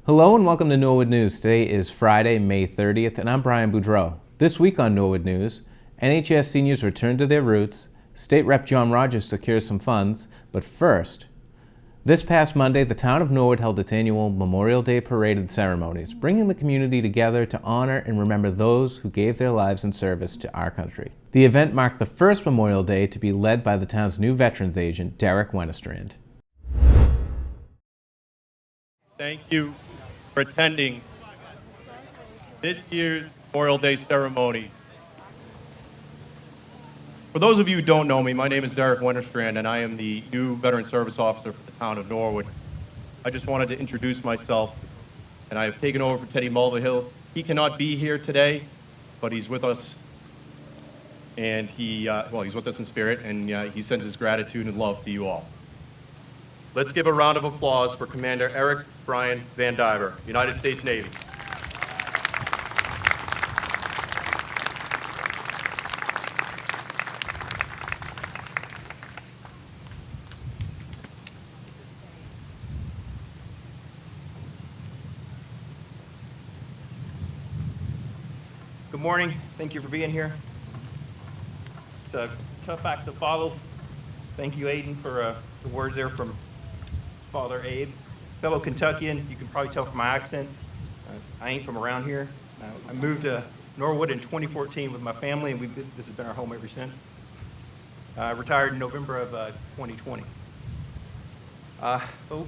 Hello and welcome to Norwood News. Today is Friday, May 30th, and I'm Brian Boudreau. This week on Norwood News, NHS seniors return to their roots, State Rep John Rogers secures some funds, but first, this past Monday, the town of Norwood held its annual Memorial Day Parade and ceremonies, bringing the community together to honor and remember those who gave their lives in service to our country. The event marked the first Memorial Day to be led by the town's new veterans agent, Derek Wennerstrand. Thank you for attending this year's Memorial Day ceremony. For those of you who don't know me, my name is Derek Wennerstrand, and I am the new Veteran Service Officer for the town of Norwood. I just wanted to introduce myself, and I have taken over for Teddy Mulvihill. He cannot be here today, but he's with us, and he's with us in spirit, and he sends his gratitude and love to you all. Let's give a round of applause for Commander Eric Brian Van Diver, United States Navy. Good morning. Thank you for being here. It's a tough act to follow. Thank you, Aiden, for the words there from Father Abe. Fellow Kentuckian, you can probably tell from my accent, I ain't from around here. I moved to Norwood in 2014 with my family, and this has been our home ever since. I retired in November of 2020.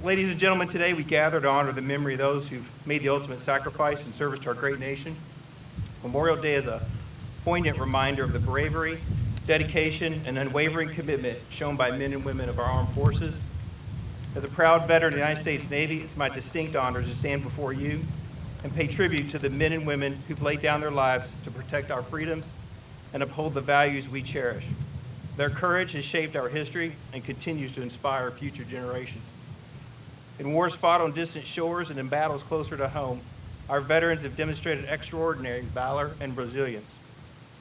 Ladies and gentlemen, today we gather to honor the memory of those who've made the ultimate sacrifice in service to our great nation. Memorial Day is a poignant reminder of the bravery, dedication, and unwavering commitment shown by men and women of our armed forces. As a proud veteran of the United States Navy, it's my distinct honor to stand before you and pay tribute to the men and women who've laid down their lives to protect our freedoms and uphold the values we cherish. Their courage has shaped our history and continues to inspire future generations. In wars fought on distant shores and in battles closer to home, our veterans have demonstrated extraordinary valor and resilience.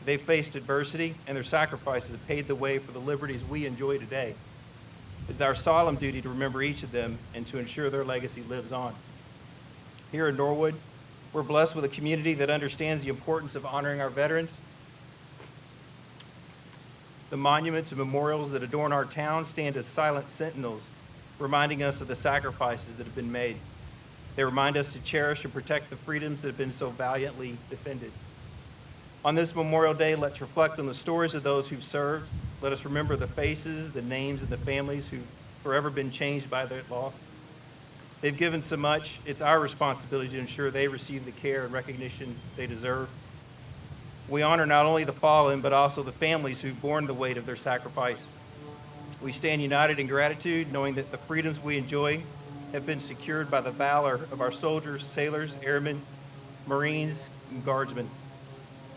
They've faced adversity, and their sacrifices have paved the way for the liberties we enjoy today. It's our solemn duty to remember each of them and to ensure their legacy lives on. Here in Norwood, we're blessed with a community that understands the importance of honoring our veterans. The monuments and memorials that adorn our town stand as silent sentinels, reminding us of the sacrifices that have been made. They remind us to cherish and protect the freedoms that have been so valiantly defended. On this Memorial Day, let's reflect on the stories of those who've served. Let us remember the faces, the names, and the families who've forever been changed by their loss. They've given so much. It's our responsibility to ensure they receive the care and recognition they deserve. We honor not only the fallen, but also the families who've borne the weight of their sacrifice. We stand united in gratitude, knowing that the freedoms we enjoy have been secured by the valor of our soldiers, sailors, airmen, Marines, and Guardsmen.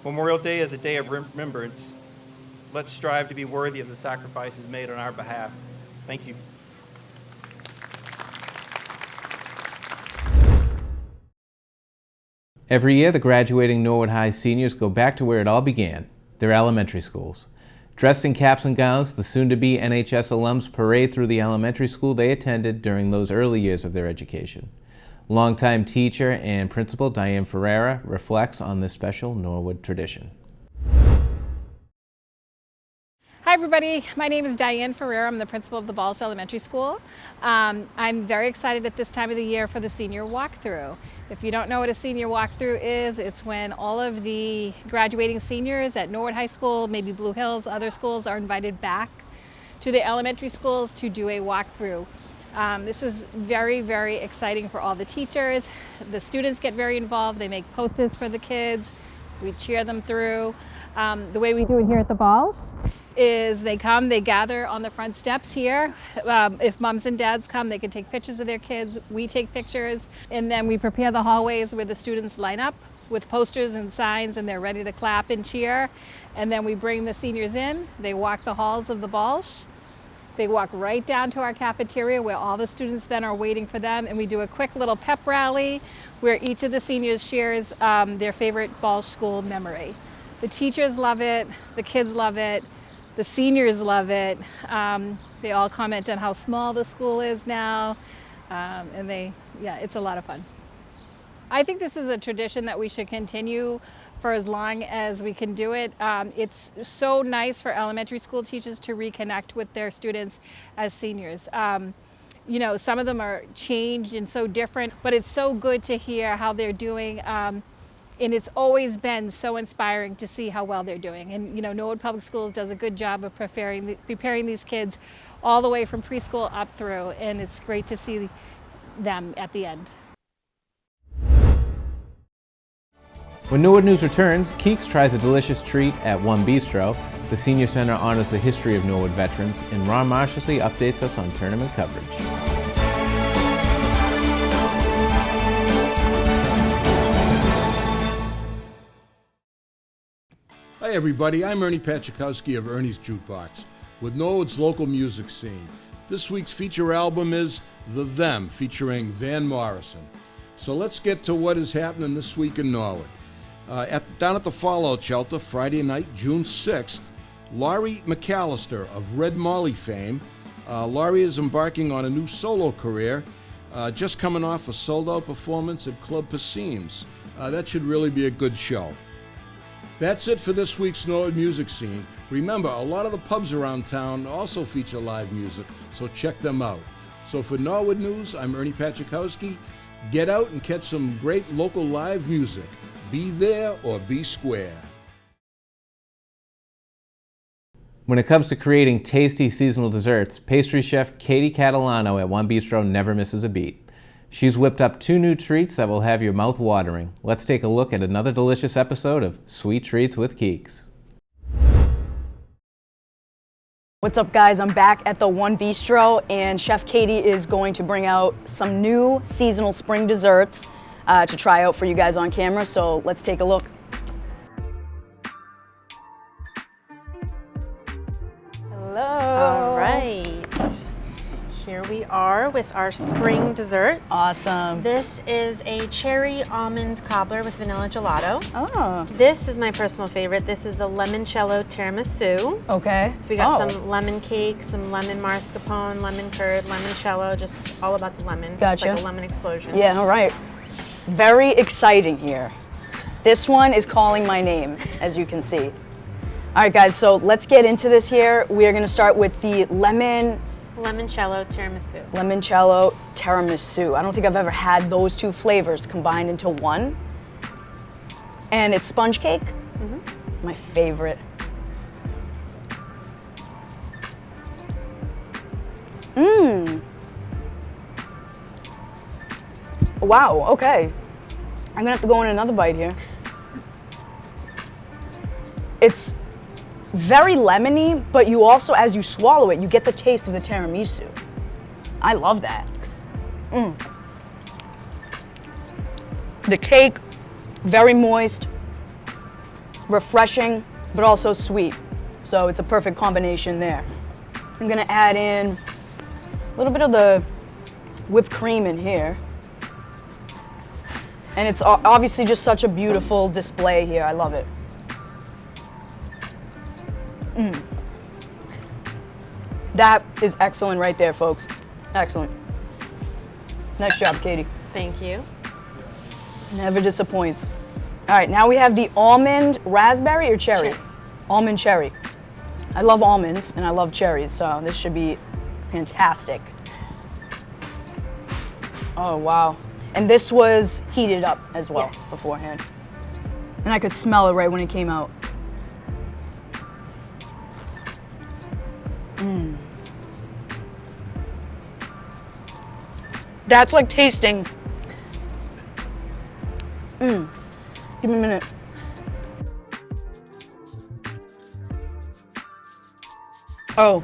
Memorial Day is a day of remembrance. Let's strive to be worthy of the sacrifices made on our behalf. Thank you. Every year, the graduating Norwood High seniors go back to where it all began, their elementary schools. Dressed in caps and gowns, the soon-to-be NHS alums parade through the elementary school they attended during those early years of their education. Longtime teacher and principal Diane Ferreira reflects on this special Norwood tradition. Hi everybody, my name is Diane Ferreira. I'm the principal of the Balch Elementary School. I'm very excited at this time of the year for the senior walkthrough. If you don't know what a senior walkthrough is, it's when all of the graduating seniors at Norwood High School, maybe Blue Hills, other schools are invited back to the elementary schools to do a walkthrough. This is very, very exciting for all the teachers. The students get very involved. They make posters for the kids. We cheer them through. The way we do it here at the Balch is they come, they gather on the front steps here. If moms and dads come, they can take pictures of their kids. We take pictures, and then we prepare the hallways where the students line up with posters and signs, and they're ready to clap and cheer. And then we bring the seniors in. They walk the halls of the Balch. They walk right down to our cafeteria where all the students then are waiting for them, and we do a quick little pep rally where each of the seniors shares their favorite Balch school memory. The teachers love it, the kids love it, the seniors love it. They all comment on how small the school is now, and it's a lot of fun. I think this is a tradition that we should continue for as long as we can do it. It's so nice for elementary school teachers to reconnect with their students as seniors. You know, some of them are changed and so different, but it's so good to hear how they're doing. And it's always been so inspiring to see how well they're doing. And you know, Norwood Public Schools does a good job of preparing these kids all the way from preschool up through, and it's great to see them at the end. When Norwood News returns, Keeks tries a delicious treat at One Bistro, the Senior Center honors the history of Norwood veterans, and Ron Marshalsey updates us on tournament coverage. Hi everybody, I'm Ernie Pachikowski of Ernie's Jukebox with Norwood's local music scene. This week's feature album is The Them, featuring Van Morrison. So let's get to what is happening this week in Norwood. Down at the Fallout Shelter, Friday night, June 6th, Laurie McAllister of Red Molly fame. Laurie is embarking on a new solo career, just coming off a sold-out performance at Club Passim's. That should really be a good show. That's it for this week's Norwood music scene. Remember, a lot of the pubs around town also feature live music, so check them out. So for Norwood News, I'm Ernie Pachikowski. Get out and catch some great local live music. Be there or be square. When it comes to creating tasty seasonal desserts, pastry chef Katie Catalano at One Bistro never misses a beat. She's whipped up 2 new treats that will have your mouth watering. Let's take a look at another delicious episode of Sweet Treats with Keeks. What's up, guys? I'm back at the One Bistro, and Chef Katie is going to bring out some new seasonal spring desserts to try out for you guys on camera, so let's take a look. Hello. All right. Here we are with our spring desserts. Awesome. This is a cherry almond cobbler with vanilla gelato. Oh. This is my personal favorite. This is a limoncello tiramisu. Okay. So we got some lemon cake, some lemon mascarpone, lemon curd, limoncello, just all about the lemon. Gotcha. It's like a lemon explosion. Yeah, all right. Very exciting here. This one is calling my name, as you can see. All right, guys, so let's get into this here. We are going to start with the limoncello tiramisu. Limoncello tiramisu. I don't think I've ever had those 2 flavors combined into one. And it's sponge cake. Mm-hmm. My favorite. Mmm. Wow, okay. I'm gonna have to go in another bite here. It's very lemony, but you also, as you swallow it, you get the taste of the tiramisu. I love that. The cake, very moist, refreshing, but also sweet. So it's a perfect combination there. I'm gonna add in a little bit of the whipped cream in here. And it's obviously just such a beautiful display here. I love it. That is excellent right there, folks. Excellent. Nice job, Katie. Thank you. Never disappoints. All right, now we have the almond raspberry or cherry? Cherry. Almond cherry. I love almonds and I love cherries, so this should be fantastic. Oh, wow. And this was heated up as well beforehand. And I could smell it right when it came out. That's like tasting. Give me a minute. Oh,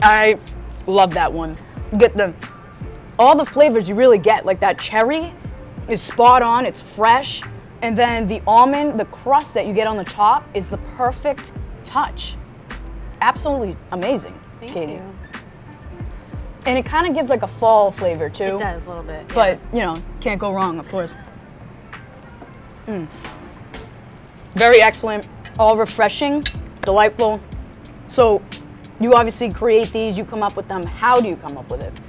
I love that one. You get all the flavors you really get, like that cherry is spot on, it's fresh, and then the almond, the crust that you get on the top is the perfect touch. Absolutely amazing, Thank Katie. you. And it kind of gives like a fall flavor too. It does a little bit. But, you know, can't go wrong, of course. Very excellent, all refreshing, delightful. So you obviously create these, you come up with them. How do you come up with it?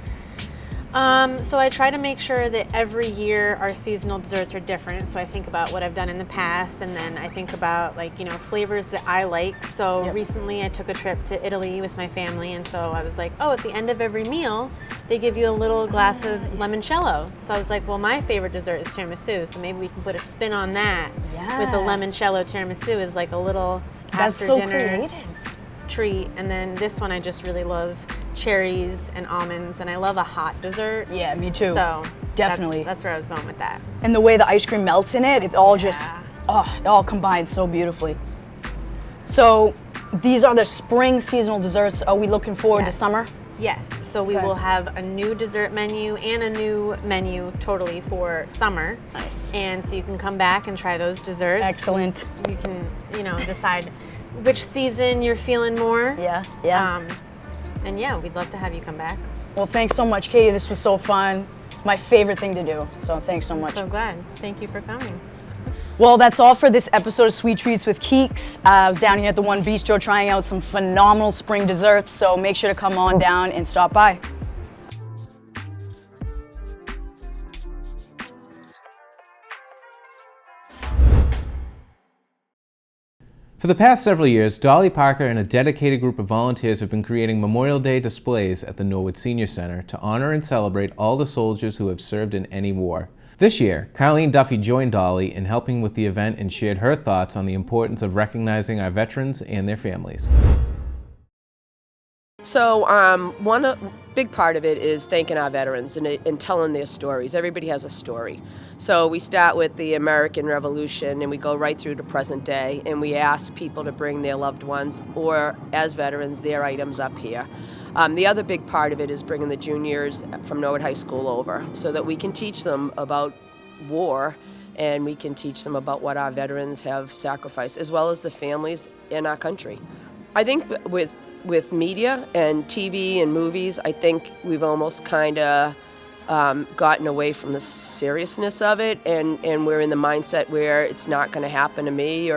So I try to make sure that every year our seasonal desserts are different. So I think about what I've done in the past, and then I think about flavors that I like. So recently I took a trip to Italy with my family, and so I was like, oh, at the end of every meal, they give you a little glass of limoncello. So I was like, well, my favorite dessert is tiramisu, so maybe we can put a spin on that with a limoncello tiramisu as like a little after dinner treat. And then this one I just really love cherries and almonds, and I love a hot dessert. Yeah, me too. So definitely. That's where I was going with that. And the way the ice cream melts in it, it's all just, it all combines so beautifully. So these are the spring seasonal desserts. Are we looking forward to summer? Yes, so we will have a new dessert menu and a new menu totally for summer. Nice. And so you can come back and try those desserts. Excellent. You can, decide which season you're feeling more. Yeah. And yeah, we'd love to have you come back. Well, thanks so much, Katie. This was so fun. My favorite thing to do. So thanks so much. I'm so glad. Thank you for coming. Well, that's all for this episode of Sweet Treats with Keeks. I was down here at the One Bistro trying out some phenomenal spring desserts, so make sure to come on down and stop by. For the past several years, Dolly Parker and a dedicated group of volunteers have been creating Memorial Day displays at the Norwood Senior Center to honor and celebrate all the soldiers who have served in any war. This year, Carlene Duffy joined Dolly in helping with the event and shared her thoughts on the importance of recognizing our veterans and their families. So one big part of it is thanking our veterans and telling their stories. Everybody has a story. So we start with the American Revolution and we go right through to present day, and we ask people to bring their loved ones or, as veterans, their items up here. The other big part of it is bringing the juniors from Norwood High School over so that we can teach them about war and we can teach them about what our veterans have sacrificed, as well as the families in our country. I think with media and TV and movies, I think we've almost kind of gotten away from the seriousness of it, and we're in the mindset where it's not going to happen to me,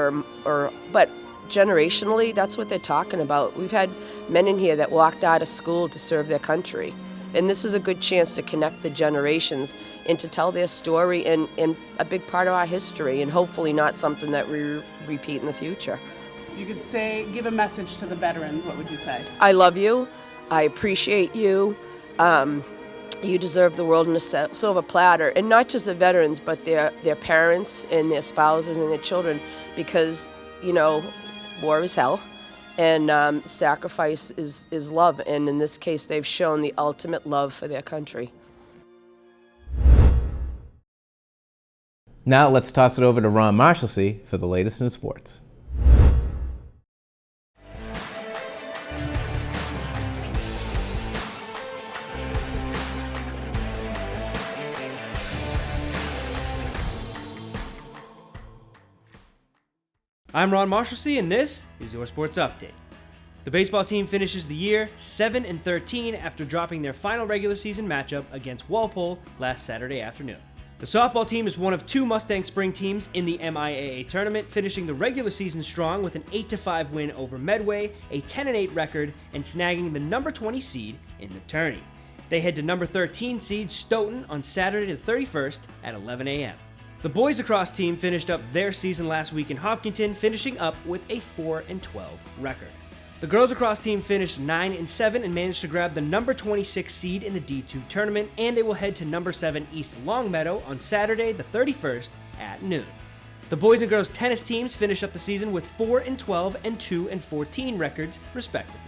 but generationally, that's what they're talking about. We've had men in here that walked out of school to serve their country, and this is a good chance to connect the generations and to tell their story and a big part of our history, and hopefully not something that we repeat in the future. You could give a message to the veterans, what would you say? I love you. I appreciate you. You deserve the world on a silver platter. And not just the veterans, but their parents and their spouses and their children, because, war is hell. And sacrifice is love. And in this case, they've shown the ultimate love for their country. Now let's toss it over to Ron Marshalsea for the latest in sports. I'm Ron Marshalsea, and this is your Sports Update. The baseball team finishes the year 7-13 after dropping their final regular season matchup against Walpole last Saturday afternoon. The softball team is one of two Mustang Spring teams in the MIAA tournament, finishing the regular season strong with an 8-5 win over Medway, a 10-8 record, and snagging the number 20 seed in the tourney. They head to number 13 seed Stoughton on Saturday the 31st at 11 a.m. The boys lacrosse team finished up their season last week in Hopkinton, finishing up with a 4-12 record. The girls lacrosse team finished 9-7 and managed to grab the number 26 seed in the D2 tournament, and they will head to number 7 East Longmeadow on Saturday the 31st at noon. The boys and girls tennis teams finished up the season with 4-12 and 2-14 records, respectively.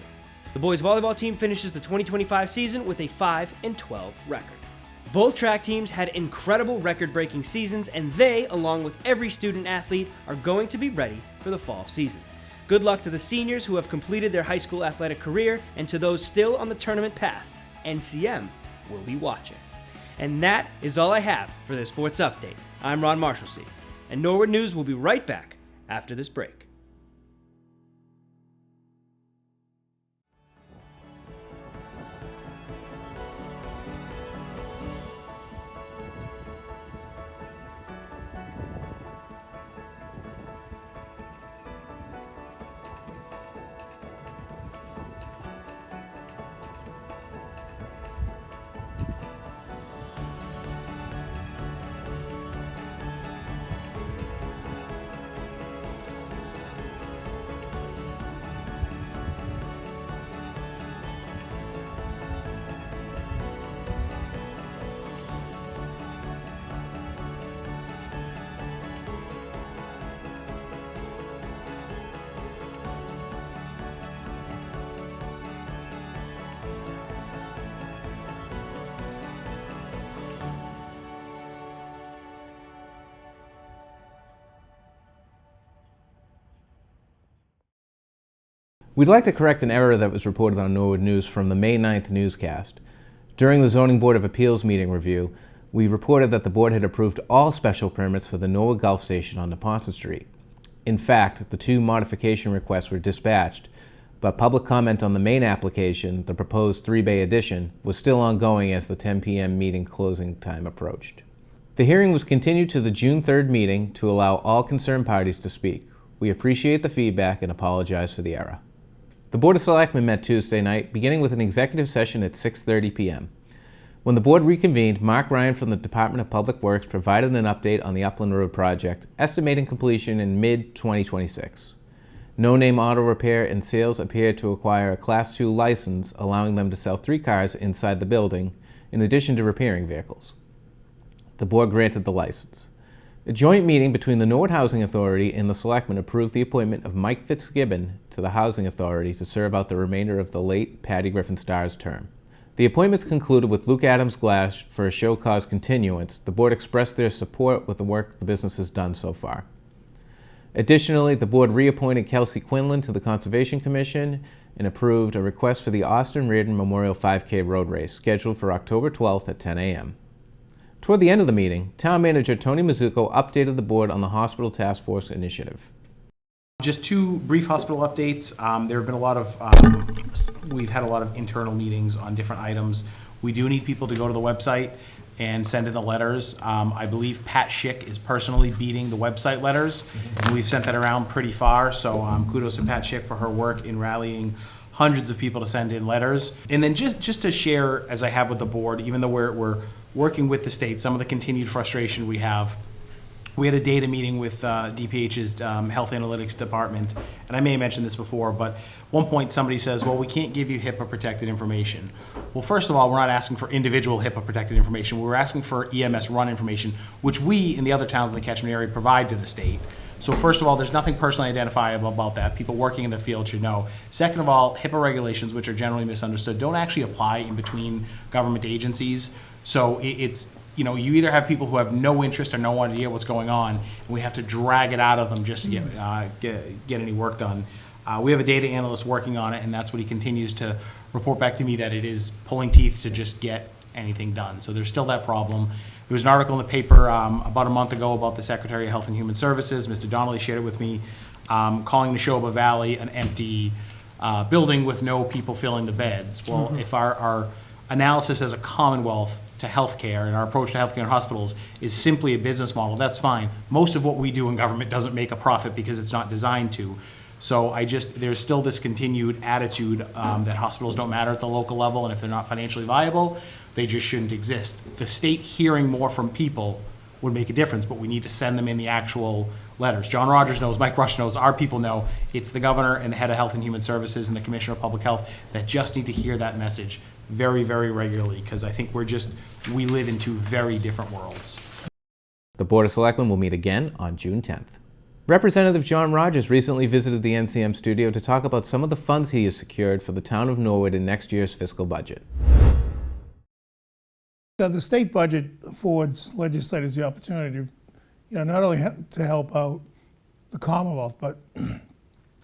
The boys volleyball team finishes the 2025 season with a 5-12 record. Both track teams had incredible record-breaking seasons, and they, along with every student athlete, are going to be ready for the fall season. Good luck to the seniors who have completed their high school athletic career, and to those still on the tournament path. NCM will be watching. And that is all I have for this sports update. I'm Ron Marshalsea, and Norwood News will be right back after this break. We'd like to correct an error that was reported on Norwood News from the May 9th newscast. During the Zoning Board of Appeals meeting review, we reported that the board had approved all special permits for the Norwood Gulf Station on Neponset Street. In fact, the 2 modification requests were dispatched, but public comment on the main application, the proposed 3-bay addition, was still ongoing as the 10 p.m. meeting closing time approached. The hearing was continued to the June 3rd meeting to allow all concerned parties to speak. We appreciate the feedback and apologize for the error. The Board of Selectmen met Tuesday night, beginning with an executive session at 6:30 p.m. When the board reconvened, Mark Ryan from the Department of Public Works provided an update on the Upland Road project, estimating completion in mid-2026. No Name Auto Repair and Sales appeared to acquire a Class II license, allowing them to sell 3 cars inside the building, in addition to repairing vehicles. The board granted the license. A joint meeting between the Norwood Housing Authority and the Selectmen approved the appointment of Mike Fitzgibbon to the Housing Authority to serve out the remainder of the late Patty Griffin Starr's term. The appointments concluded with Luke Adams Glass for a show cause continuance. The board expressed their support with the work the business has done so far. Additionally, the board reappointed Kelsey Quinlan to the Conservation Commission and approved a request for the Austin Reardon Memorial 5K Road Race, scheduled for October 12th at 10 a.m. Toward the end of the meeting, Town Manager Tony Mazzucco updated the board on the Hospital Task Force initiative. Just 2 brief hospital updates. There have been a lot of, we've had a lot of internal meetings on different items. We do need people to go to the website and send in the letters. I believe Pat Schick is personally beating the website letters, and we've sent that around pretty far, so kudos to Pat Schick for her work in rallying hundreds of people to send in letters. And then just to share, as I have with the board, even though we're working with the state, some of the continued frustration we have. We had a data meeting with DPH's Health Analytics Department, and I may have mentioned this before, but at one point somebody says, well, we can't give you HIPAA-protected information. Well, first of all, we're not asking for individual HIPAA-protected information. We're asking for EMS run information, which we, in the other towns in the catchment area, provide to the state. So first of all, there's nothing personally identifiable about that. People working in the field should know. Second of all, HIPAA regulations, which are generally misunderstood, don't actually apply in between government agencies. So it's, you know, you either have people who have no interest or no idea what's going on, and we have to drag it out of them just to get any work done. We have a data analyst working on it, and that's what he continues to report back to me, that it is pulling teeth to just get anything done. So there's still that problem. There was an article in the paper about a month ago about the Secretary of Health and Human Services. Mr. Donnelly shared it with me, calling Neshoba Valley an empty building with no people filling the beds. Well, if our analysis as a Commonwealth to healthcare and our approach to healthcare and hospitals is simply a business model, that's fine. Most of what we do in government doesn't make a profit because it's not designed to. So there's still this continued attitude that hospitals don't matter at the local level, and if they're not financially viable, they just shouldn't exist. The state hearing more from people would make a difference, but we need to send them in the actual letters. John Rogers knows, Mike Rush knows, our people know. It's the governor and the head of Health and Human Services and the Commissioner of Public Health that just need to hear that message very, very regularly, because I think we live in 2 very different worlds. The Board of Selectmen will meet again on June 10th. Representative John Rogers recently visited the NCM studio to talk about some of the funds he has secured for the town of Norwood in next year's fiscal budget. The state budget affords legislators the opportunity to, not only to help out the Commonwealth, but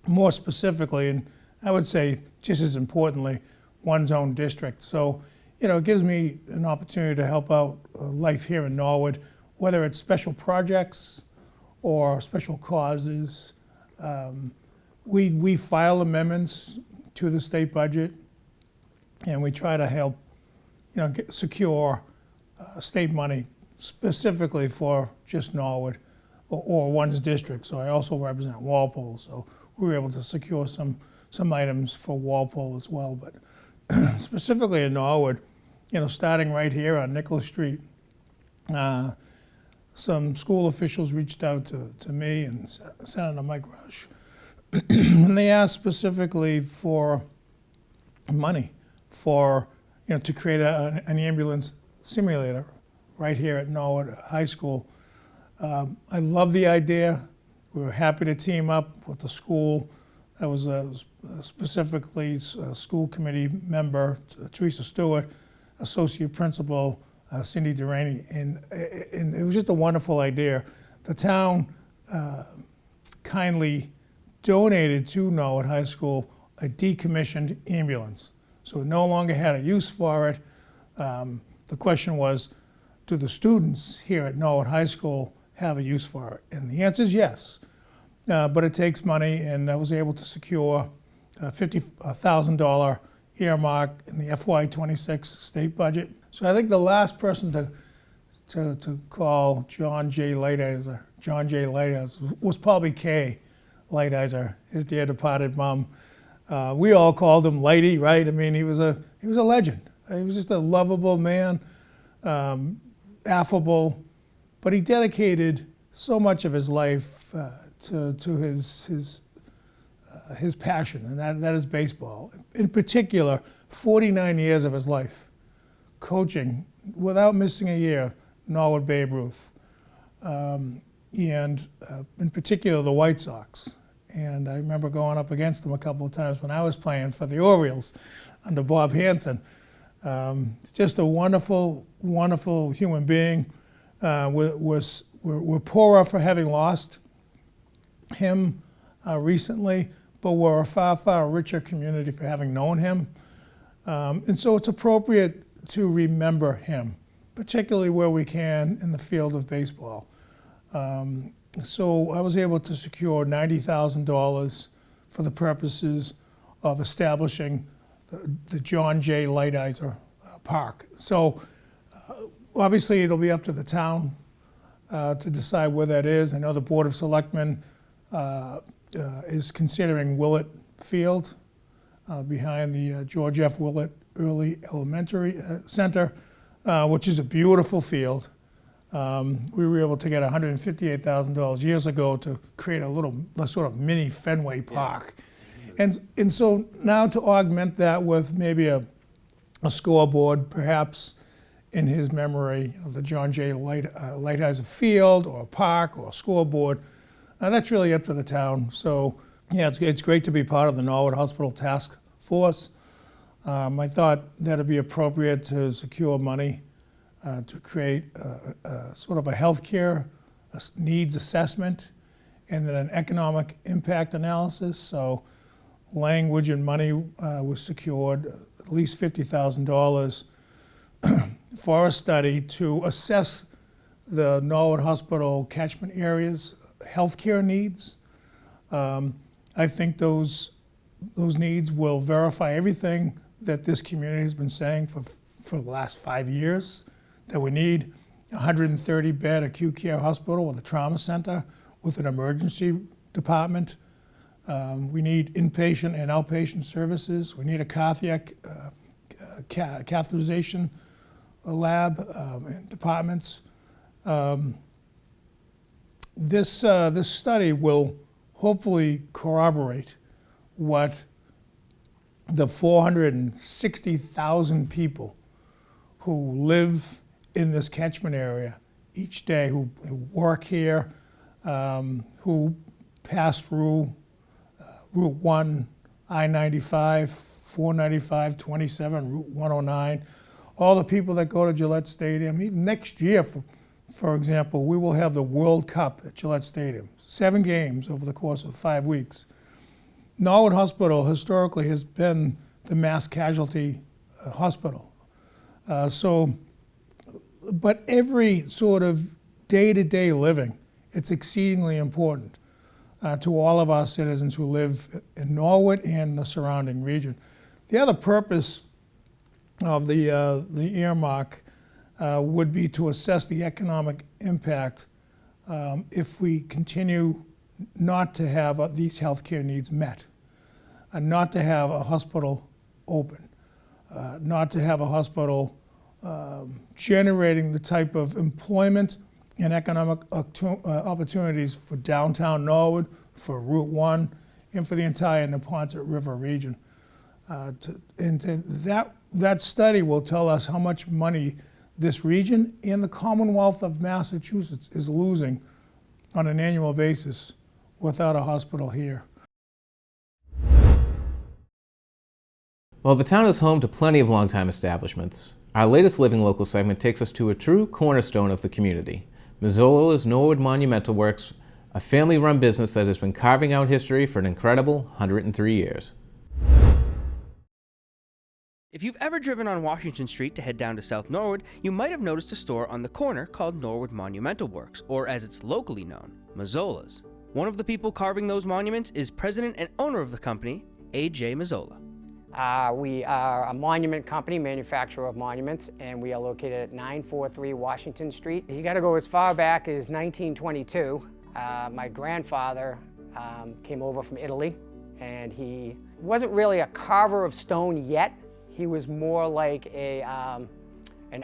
more specifically, and I would say just as importantly, one's own district. So, it gives me an opportunity to help out life here in Norwood, whether it's special projects or special causes. We file amendments to the state budget, and we try to help, secure state money specifically for just Norwood or one's district. So I also represent Walpole, so we were able to secure some items for Walpole as well. But specifically in Norwood, starting right here on Nicholas Street, some school officials reached out to me and Senator Mike Rush, and they asked specifically for money for, to create an ambulance simulator right here at Norwood High School. I love the idea. We were happy to team up with the school. That was specifically a school committee member, Teresa Stewart, associate principal, Cindy Durrani, and it was just a wonderful idea. The town kindly donated to Norwood High School a decommissioned ambulance. So it no longer had a use for it. The question was, do the students here at Norwood High School have a use for it? And the answer is yes. But it takes money, and I was able to secure a $50,000 earmark in the FY26 state budget. So I think the last person to call John J. Lighthizer was probably Kay Lighthizer, his dear departed mom. We all called him Lighty, right? I mean, he was a legend. He was just a lovable man, affable, but he dedicated so much of his life to his passion, and that is baseball. In particular, 49 years of his life coaching without missing a year Norwood Babe Ruth, and in particular the White Sox. And I remember going up against him a couple of times when I was playing for the Orioles under Bob Hansen. Just a wonderful, wonderful human being. We're poorer for having lost him recently, but we're a far, far richer community for having known him. And so it's appropriate to remember him, particularly where we can in the field of baseball. So I was able to secure $90,000 for the purposes of establishing the John J. Lighthizer Park. So obviously it'll be up to the town to decide where that is. I know the Board of Selectmen is considering Willett Field behind the George F. Willett Early Elementary Center, which is a beautiful field. We were able to get $158,000 years ago to create a sort of mini Fenway Park. And so now to augment that with maybe a scoreboard, perhaps in his memory of the John J. Lighthizer Field or a park or a scoreboard, that's really up to the town. So yeah, it's great to be part of the Norwood Hospital Task Force. I thought that it'd be appropriate to secure money to create sort of a healthcare needs assessment and then an economic impact analysis. So language and money was secured, at least $50,000 for a study to assess the Norwood Hospital catchment areas healthcare needs. I think those needs will verify everything that this community has been saying for the last 5 years, that we need a 130-bed acute care hospital with a trauma center with an emergency department. We need inpatient and outpatient services. We need a cardiac catheterization lab and departments. This study will hopefully corroborate what the 460,000 people who live in this catchment area each day, who work here, who pass through Route 1, I-95, 495, 27, Route 109, all the people that go to Gillette Stadium. Even next year, for example, we will have the World Cup at Gillette Stadium, 7 games over the course of 5 weeks. Norwood Hospital historically has been the mass casualty hospital. But every sort of day-to-day living, it's exceedingly important to all of our citizens who live in Norwood and the surrounding region. The other purpose of the earmark would be to assess the economic impact if we continue not to have these healthcare needs met, and not to have a hospital open, not to have a hospital generating the type of employment and economic opportunities for downtown Norwood, for Route 1, and for the entire Neponset River region. That study will tell us how much money this region and the Commonwealth of Massachusetts is losing on an annual basis without a hospital here. While the town is home to plenty of longtime establishments, our latest Living Local segment takes us to a true cornerstone of the community, Mazzola's Norwood Monumental Works, a family-run business that has been carving out history for an incredible 103 years. If you've ever driven on Washington Street to head down to South Norwood, you might have noticed a store on the corner called Norwood Monumental Works, or as it's locally known, Mazzola's. One of the people carving those monuments is president and owner of the company, A.J. Mazzola. We are a monument company, manufacturer of monuments, and we are located at 943 Washington Street. You got to go as far back as 1922. My grandfather came over from Italy, and he wasn't really a carver of stone yet. He was more like an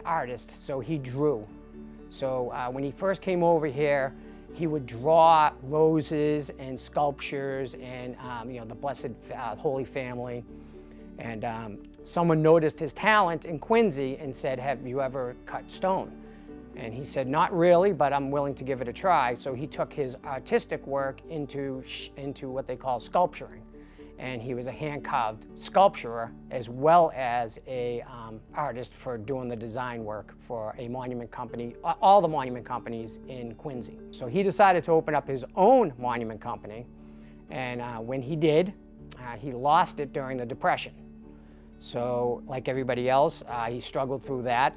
artist, so he drew. So when he first came over here, he would draw roses and sculptures and the Blessed Holy Family. And someone noticed his talent in Quincy and said, "Have you ever cut stone?" And he said, "Not really, but I'm willing to give it a try." So he took his artistic work into what they call sculpturing. And he was a hand-carved sculpturer as well as a artist for doing the design work for a monument company, all the monument companies in Quincy. So he decided to open up his own monument company, and when he did, he lost it during the Depression. So like everybody else, he struggled through that.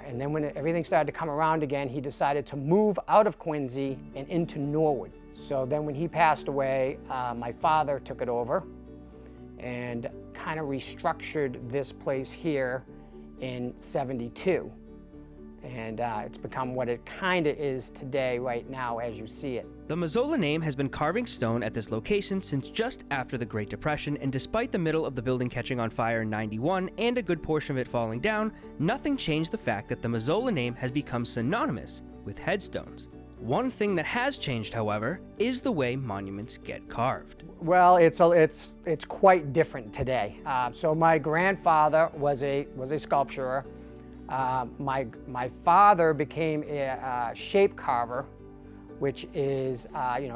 And then when everything started to come around again, he decided to move out of Quincy and into Norwood. So then when he passed away, my father took it over and kind of restructured this place here in '72. And it's become what it kind of is today right now as you see it. The Mazzola name has been carving stone at this location since just after the Great Depression, and despite the middle of the building catching on fire in '91 and a good portion of it falling down, nothing changed the fact that the Mazzola name has become synonymous with headstones. One thing that has changed, however, is the way monuments get carved. Well, it's quite different today. So my grandfather was a sculptor. My father became a shape carver, which is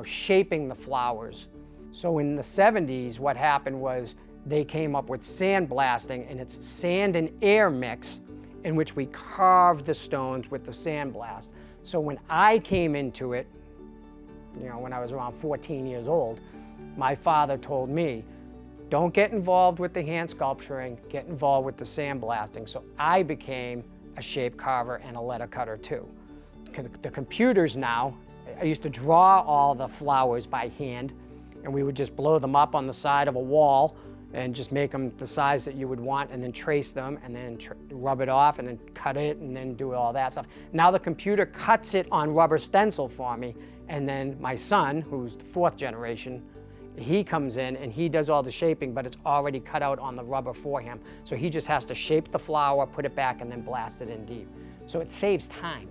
shaping the flowers. So in the '70s, what happened was they came up with sandblasting, and it's sand and air mix in which we carve the stones with the sandblast. So when I came into it, when I was around 14 years old, my father told me, "Don't get involved with the hand sculpturing, get involved with the sandblasting." So I became a shape carver and a letter cutter too. The computers now, I used to draw all the flowers by hand, and we would just blow them up on the side of a wall and just make them the size that you would want, and then trace them, and then rub it off, and then cut it, and then do all that stuff. Now the computer cuts it on rubber stencil for me, and then my son, who's the 4th generation, he comes in and he does all the shaping, but it's already cut out on the rubber for him. So he just has to shape the flower, put it back, and then blast it in deep. So it saves time.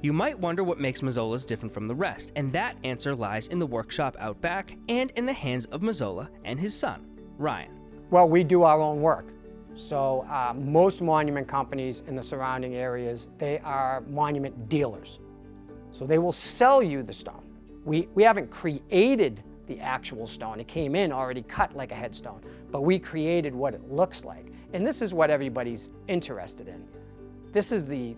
You might wonder what makes Mazzola's different from the rest, and that answer lies in the workshop out back and in the hands of Mazzola and his son, Ryan. Well, we do our own work. So most monument companies in the surrounding areas, they are monument dealers. So they will sell you the stone. We haven't created the actual stone. It came in already cut like a headstone, but we created what it looks like. And this is what everybody's interested in. This is the,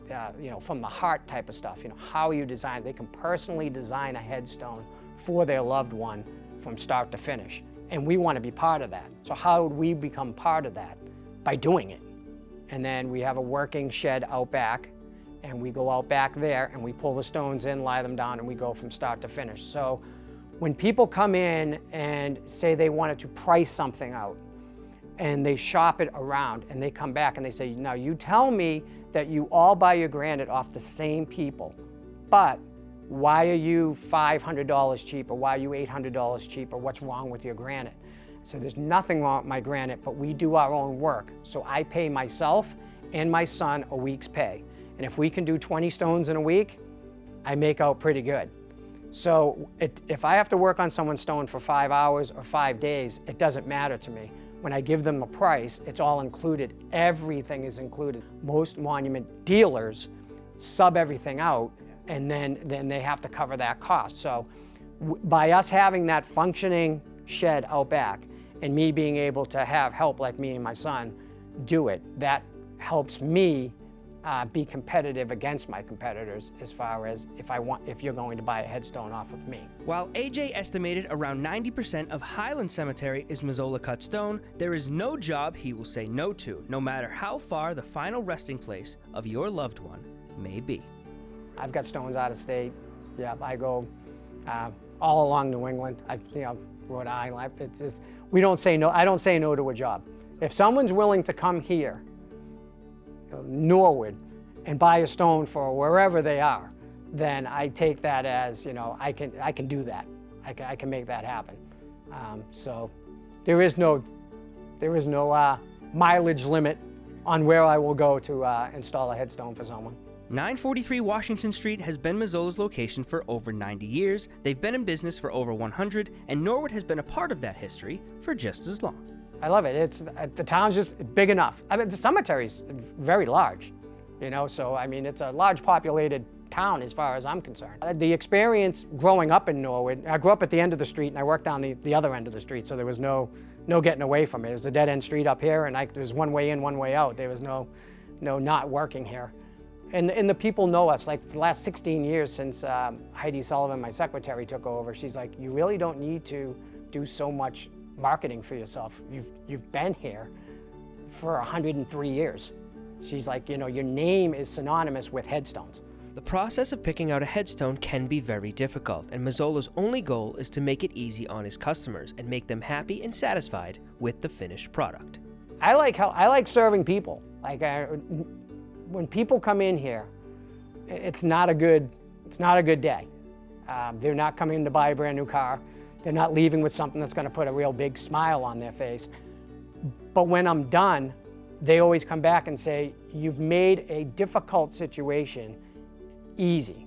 from the heart type of stuff, how you design. They can personally design a headstone for their loved one from start to finish. And we want to be part of that. So how would we become part of that? By doing it. And then we have a working shed out back, and we go out back there and we pull the stones in, lie them down, and we go from start to finish. So when people come in and say they wanted to price something out, and they shop it around, and they come back and they say, "Now you tell me that you all buy your granite off the same people, but why are you $500 cheaper? Why are you $800 cheaper? What's wrong with your granite?" So there's nothing wrong with my granite, but we do our own work. So I pay myself and my son a week's pay. And if we can do 20 stones in a week, I make out pretty good. So if I have to work on someone's stone for 5 hours or 5 days, it doesn't matter to me. When I give them a price, it's all included. Everything is included. Most monument dealers sub everything out, and then they have to cover that cost. So by us having that functioning shed out back, and me being able to have help like me and my son do it, that helps me be competitive against my competitors as far as if you're going to buy a headstone off of me. While AJ estimated around 90% of Highland Cemetery is Mazzola cut stone, there is no job he will say no to, no matter how far the final resting place of your loved one may be. I've got stones out of state. Yeah, I go all along New England. Rhode Island. It's just, we don't say no. I don't say no to a job. If someone's willing to come here, Norwood, and buy a stone for wherever they are, then I take that as, I can do that. I can make that happen. So there is no mileage limit on where I will go to install a headstone for someone. 943 Washington Street has been Mazzola's location for over 90 years. They've been in business for over 100, and Norwood has been a part of that history for just as long. I love it. The town's just big enough. I mean, the cemetery's very large, so I mean, it's a large populated town as far as I'm concerned. The experience growing up in Norwood, I grew up at the end of the street and I worked down the other end of the street, so there was no getting away from it. It was a dead end street up here, and there was one way in, one way out. There was no not working here. And the people know us. Like, for the last 16 years since Heidi Sullivan, my secretary, took over, she's like, you really don't need to do so much marketing for yourself. You've been here for 103 years. She's like, your name is synonymous with headstones. The process of picking out a headstone can be very difficult, and Mazzola's only goal is to make it easy on his customers and make them happy and satisfied with the finished product. I like serving people. Like, when people come in here, it's not a good day. They're not coming in to buy a brand new car. They're not leaving with something that's going to put a real big smile on their face. But when I'm done, they always come back and say, you've made a difficult situation easy.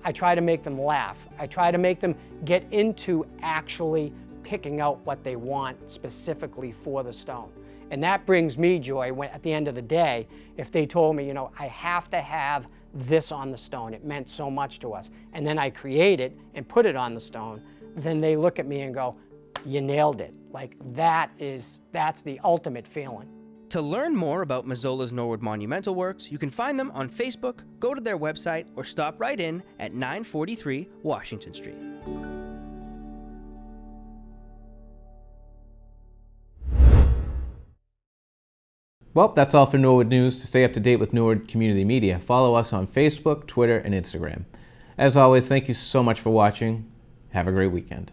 I try to make them laugh. I try to make them get into actually picking out what they want specifically for the stone. And that brings me joy when, at the end of the day, if they told me, I have to have this on the stone, it meant so much to us, and then I create it and put it on the stone, then they look at me and go, you nailed it. Like, that's the ultimate feeling. To learn more about Mazzola's Norwood monumental works, you can find them on Facebook, go to their website, or stop right in at 943 Washington Street. Well, that's all for Norwood News. To stay up to date with Norwood Community Media, follow us on Facebook, Twitter, and Instagram. As always, thank you so much for watching. Have a great weekend.